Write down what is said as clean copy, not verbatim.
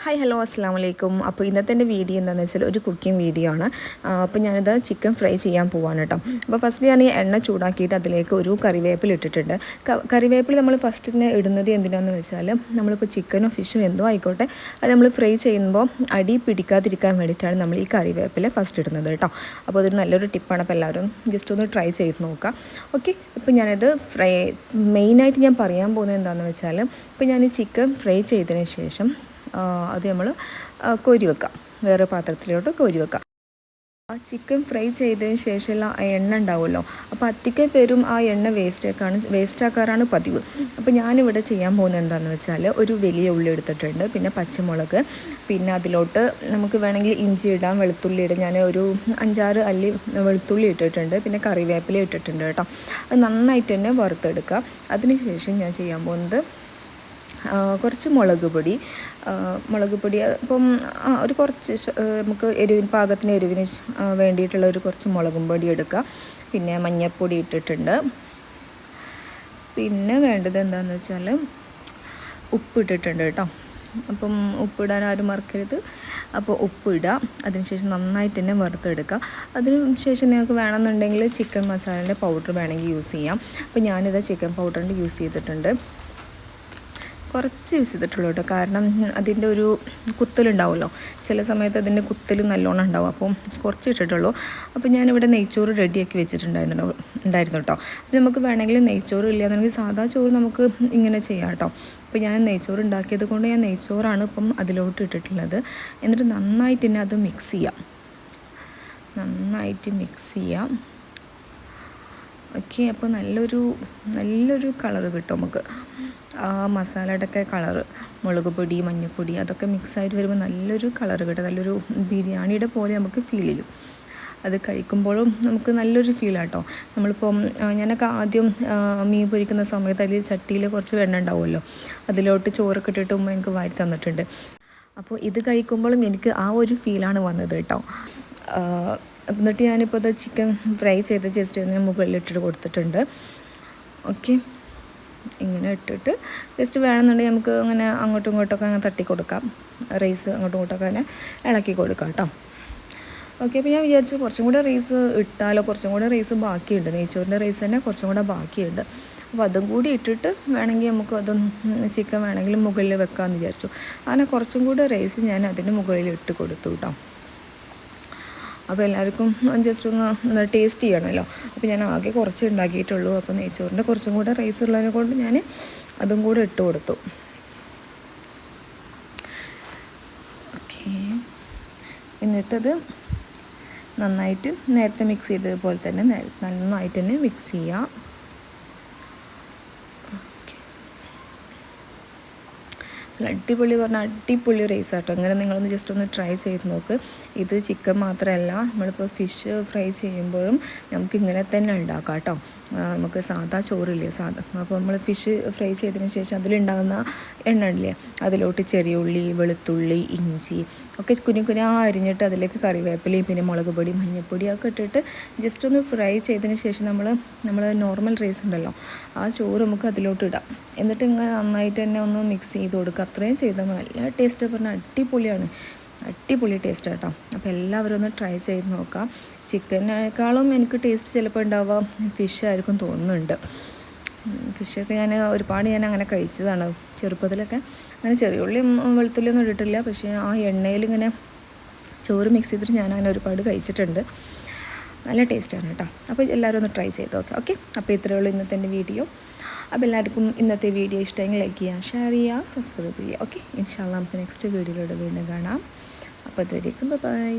Hi hello അസ്സാം വലൈക്കും. അപ്പോൾ ഇന്നത്തെ എൻ്റെ വീഡിയോ എന്താണെന്ന് വെച്ചാൽ ഒരു കുക്കിംഗ് വീഡിയോ ആണ്. അപ്പോൾ ഞാനിത് ചിക്കൻ ഫ്രൈ ചെയ്യാൻ പോവാണ് കേട്ടോ. അപ്പോൾ ഫസ്റ്റ് ഞാൻ ഈ എണ്ണ ചൂടാക്കിയിട്ട് അതിലേക്ക് ഒരു കറിവേപ്പില ഇട്ടിട്ടുണ്ട്. കറിവേപ്പില നമ്മൾ ഫസ്റ്റ് തന്നെ ഇടുന്നത് എന്തിനാണെന്ന് വെച്ചാൽ നമ്മളിപ്പോൾ ചിക്കനോ ഫിഷോ എന്തോ ആയിക്കോട്ടെ അത് നമ്മൾ ഫ്രൈ ചെയ്യുമ്പോൾ അടി പിടിക്കാതിരിക്കാൻ വേണ്ടിയിട്ടാണ് നമ്മൾ ഈ കറിവേപ്പില ഫസ്റ്റ് ഇടുന്നത് കേട്ടോ. അപ്പോൾ അതൊരു നല്ലൊരു ടിപ്പാണ്. അപ്പോൾ എല്ലാവരും ജസ്റ്റ് ഒന്ന് ട്രൈ ചെയ്ത് നോക്കാം. ഓക്കെ, ഇപ്പോൾ ഞാനിത് മെയിനായിട്ട് ഞാൻ പറയാൻ പോകുന്നത് എന്താണെന്ന് വെച്ചാൽ ഇപ്പോൾ ഞാൻ ഈ ചിക്കൻ ഫ്രൈ ചെയ്തതിന് ശേഷം അത് നമ്മൾ കോരി വെക്കാം, വേറെ പാത്രത്തിലോട്ട് കോരി വെക്കാം. ആ ചിക്കൻ ഫ്രൈ ചെയ്തതിന് ശേഷമുള്ള ആ എണ്ണ ഉണ്ടാവുമല്ലോ, അപ്പോൾ അധികം പേരും ആ എണ്ണ വേസ്റ്റാക്കാറാണ് പതിവ്. അപ്പോൾ ഞാനിവിടെ ചെയ്യാൻ പോകുന്നത് എന്താണെന്ന് വെച്ചാൽ ഒരു വലിയ ഉള്ളി എടുത്തിട്ടുണ്ട്, പിന്നെ പച്ചമുളക്, പിന്നെ അതിലോട്ട് നമുക്ക് വേണമെങ്കിൽ ഇഞ്ചി ഇടാം, വെളുത്തുള്ളി ഇടാം. ഞാൻ ഒരു 5-6 അല്ലി വെളുത്തുള്ളി ഇട്ടിട്ടുണ്ട്, പിന്നെ കറിവേപ്പില ഇട്ടിട്ടുണ്ട് കേട്ടോ. അത് നന്നായിട്ട് തന്നെ വറുത്തെടുക്കുക. അതിന് ശേഷം ഞാൻ ചെയ്യാൻ പോകുന്നത് കുറച്ച് മുളക് പൊടി ഇപ്പം ഒരു കുറച്ച് നമുക്ക് പാകത്തിന് എരിവിന് വേണ്ടിയിട്ടുള്ള ഒരു കുറച്ച് മുളകും പൊടി എടുക്കുക. പിന്നെ മഞ്ഞൾപ്പൊടി ഇട്ടിട്ടുണ്ട്. പിന്നെ വേണ്ടത് എന്താണെന്ന് വെച്ചാൽ ഉപ്പിട്ടിട്ടുണ്ട് കേട്ടോ. അപ്പം ഉപ്പിടാൻ ആരും മറക്കരുത്. അപ്പോൾ ഉപ്പിടുക. അതിനുശേഷം നന്നായിട്ട് തന്നെ വറുത്തെടുക്കുക. അതിനുശേഷം നിങ്ങൾക്ക് വേണമെന്നുണ്ടെങ്കിൽ ചിക്കൻ മസാലേൻ്റെ പൗഡർ വേണമെങ്കിൽ യൂസ് ചെയ്യാം. അപ്പോൾ ഞാനിത് ചിക്കൻ പൗഡറിൻ്റെ യൂസ് ചെയ്തിട്ടുണ്ട്, കുറച്ച് യൂസ് ചെയ്തിട്ടുള്ളൂ കേട്ടോ. കാരണം അതിൻ്റെ ഒരു കുത്തലുണ്ടാവുമല്ലോ, ചില സമയത്ത് അതിൻ്റെ കുത്തൽ നല്ലോണം ഉണ്ടാവും, അപ്പം കുറച്ച് ഇട്ടിട്ടുള്ളൂ. അപ്പോൾ ഞാനിവിടെ നെയ്ച്ചോറ് റെഡിയാക്കി വെച്ചിട്ടുണ്ടായിരുന്നു കേട്ടോ. അപ്പോൾ നമുക്ക് വേണമെങ്കിൽ നെയ്ച്ചോറ് ഇല്ലയെന്നുണ്ടെങ്കിൽ സാധാ ചോറ് നമുക്ക് ഇങ്ങനെ ചെയ്യാം കേട്ടോ. അപ്പോൾ ഞാൻ നെയ്ച്ചോറ് ഉണ്ടാക്കിയത് കൊണ്ട് ഞാൻ നെയ്ച്ചോറാണ് ഇപ്പം അതിലോട്ട് ഇട്ടിട്ടുള്ളത്. എന്നിട്ട് നന്നായിട്ട് തന്നെ അത് മിക്സ് ചെയ്യാം, നന്നായിട്ട് മിക്സ് ചെയ്യാം. ഓക്കെ, അപ്പോൾ നല്ലൊരു കളറ് കിട്ടും നമുക്ക്. ആ മസാലയുടെയൊക്കെ കളറ്, മുളക് പൊടി, മഞ്ഞൾപ്പൊടി അതൊക്കെ മിക്സായിട്ട് വരുമ്പോൾ നല്ലൊരു കളറ് കിട്ടും. നല്ലൊരു ബിരിയാണിയുടെ പോലെ നമുക്ക് ഫീൽ ചെയ്യും. അത് കഴിക്കുമ്പോഴും നമുക്ക് നല്ലൊരു ഫീലാട്ടോ. നമ്മളിപ്പം ഞാനൊക്കെ ആദ്യം മീൻ പൊരിക്കുന്ന സമയത്ത് അതിൽ ചട്ടിയിൽ കുറച്ച് വെണ്ണ ഉണ്ടാവുമല്ലോ, അതിലോട്ട് ചോറൊക്കെ ഇട്ടിട്ട് ഉമ്മ എനിക്ക് വാരി തന്നിട്ടുണ്ട്. അപ്പോൾ ഇത് കഴിക്കുമ്പോഴും എനിക്ക് ആ ഒരു ഫീലാണ് വന്നത് കേട്ടോ. എന്നിട്ട് ഞാനിപ്പോൾ അത് ചിക്കൻ ഫ്രൈ ചെയ്ത് ജസ്റ്റ് ഒന്ന് മുകളിലിട്ടിട്ട് കൊടുത്തിട്ടുണ്ട്. ഓക്കെ, ഇങ്ങനെ ഇട്ടിട്ട് ജസ്റ്റ് വേണമെന്നുണ്ടെങ്കിൽ നമുക്ക് അങ്ങനെ അങ്ങോട്ടും ഇങ്ങോട്ടൊക്കെ അങ്ങനെ തട്ടി കൊടുക്കാം, റൈസ് അങ്ങോട്ടും ഇങ്ങോട്ടൊക്കെ അങ്ങനെ ഇളക്കി കൊടുക്കാം കേട്ടോ. ഓക്കെ, അപ്പോൾ ഞാൻ വിചാരിച്ചു കുറച്ചും കൂടെ റൈസ് ഇട്ടാലോ, കുറച്ചും കൂടെ റൈസ് ബാക്കിയുണ്ട്, നെയ്ച്ചോറിൻ്റെ റൈസ് തന്നെ കുറച്ചും കൂടെ ബാക്കിയുണ്ട്. അപ്പോൾ അതും കൂടി ഇട്ടിട്ട് വേണമെങ്കിൽ നമുക്ക് അതൊന്ന് ചിക്കൻ വേണമെങ്കിൽ മുകളിൽ വെക്കാമെന്ന് വിചാരിച്ചു. അങ്ങനെ കുറച്ചും കൂടെ റൈസ് ഞാൻ അതിന് മുകളിൽ ഇട്ട് കൊടുത്തു കേട്ടോ. അപ്പോൾ എല്ലാവർക്കും ജസ്റ്റ് ഒന്ന് ടേസ്റ്റ് ചെയ്യണമല്ലോ. അപ്പോൾ ഞാൻ ആകെ കുറച്ച് ഉണ്ടാക്കിയിട്ടുള്ളൂ. അപ്പോൾ നെയ്ച്ചോറിൻ്റെ കുറച്ചും കൂടെ റൈസ് ഉള്ളതിനെ കൊണ്ട് ഞാൻ അതും കൂടെ ഇട്ട് കൊടുത്തു. ഓക്കെ, എന്നിട്ടത് നന്നായിട്ട് നേരത്തെ മിക്സ് ചെയ്തതുപോലെ തന്നെ നന്നായിട്ട് തന്നെ മിക്സ് ചെയ്യാം. അടിപൊളി റൈസ് ആട്ടോ. അങ്ങനെ നിങ്ങളൊന്ന് ജസ്റ്റ് ഒന്ന് ട്രൈ ചെയ്ത് നോക്ക്. ഇത് ചിക്കൻ മാത്രമല്ല, നമ്മളിപ്പോൾ ഫിഷ് ഫ്രൈ ചെയ്യുമ്പോഴും നമുക്ക് ഇങ്ങനെ തന്നെ ഉണ്ടാക്കാം കേട്ടോ. നമുക്ക് സാധാ ചോറില്ലേ, അപ്പോൾ നമ്മൾ ഫിഷ് ഫ്രൈ ചെയ്തതിന് ശേഷം അതിലുണ്ടാകുന്ന എണ്ണ ഇല്ലേ, അതിലോട്ട് ചെറിയ ഉള്ളി, വെളുത്തുള്ളി, ഇഞ്ചി ഒക്കെ കുഞ്ഞു അരിഞ്ഞിട്ട് അതിലേക്ക് കറിവേപ്പിലയും പിന്നെ മുളക് പൊടി, മഞ്ഞൾപ്പൊടിയൊക്കെ ഇട്ടിട്ട് ജസ്റ്റ് ഒന്ന് ഫ്രൈ ചെയ്തതിന് ശേഷം നമ്മൾ നോർമൽ റൈസ് ഉണ്ടല്ലോ, ആ ചോറ് നമുക്ക് അതിലോട്ട് ഇടാം. എന്നിട്ട് ഇങ്ങനെ നന്നായിട്ട് തന്നെ ഒന്ന് മിക്സ് ചെയ്ത് കൊടുക്കുക. അത്രയും ചെയ്താൽ നല്ല ടേസ്റ്റ് പറഞ്ഞാൽ അടിപൊളി ടേസ്റ്റ് കേട്ടോ. അപ്പോൾ എല്ലാവരും ഒന്ന് ട്രൈ ചെയ്ത് നോക്കാം. ചിക്കനേക്കാളും എനിക്ക് ടേസ്റ്റ് ചിലപ്പോൾ ഉണ്ടാവുക ഫിഷായിരിക്കും തോന്നുന്നുണ്ട്. ഫിഷൊക്കെ ഒരുപാട് ഞാൻ അങ്ങനെ കഴിച്ചതാണ് ചെറുപ്പത്തിലൊക്കെ. അങ്ങനെ ചെറിയ ഉള്ളിയും വെളുത്തുള്ളിയൊന്നും ഇട്ടിട്ടില്ല, പക്ഷേ ആ എണ്ണയിലിങ്ങനെ ചോറ് മിക്സ് ചെയ്തിട്ട് ഞാൻ അങ്ങനെ ഒരുപാട് കഴിച്ചിട്ടുണ്ട്. നല്ല ടേസ്റ്റാണ് കേട്ടോ. അപ്പോൾ എല്ലാവരും ഒന്ന് ട്രൈ ചെയ്ത് നോക്കാം. ഓക്കെ, അപ്പോൾ ഇത്രയേ ഉള്ളൂ ഇന്നത്തെ എൻ്റെ വീഡിയോ. അപ്പോൾ എല്ലാവർക്കും ഇന്നത്തെ വീഡിയോ ഇഷ്ടമെങ്കിൽ ലൈക്ക് ചെയ്യുക, ഷെയർ ചെയ്യുക, സബ്സ്ക്രൈബ് ചെയ്യുക. ഓക്കെ, ഇൻഷാ അല്ലാഹ് നമുക്ക് നെക്സ്റ്റ് വീഡിയോയിലൂടെ വീണ്ടും കാണാം. അപ്പോൾ അതുവരേക്കും ബൈ.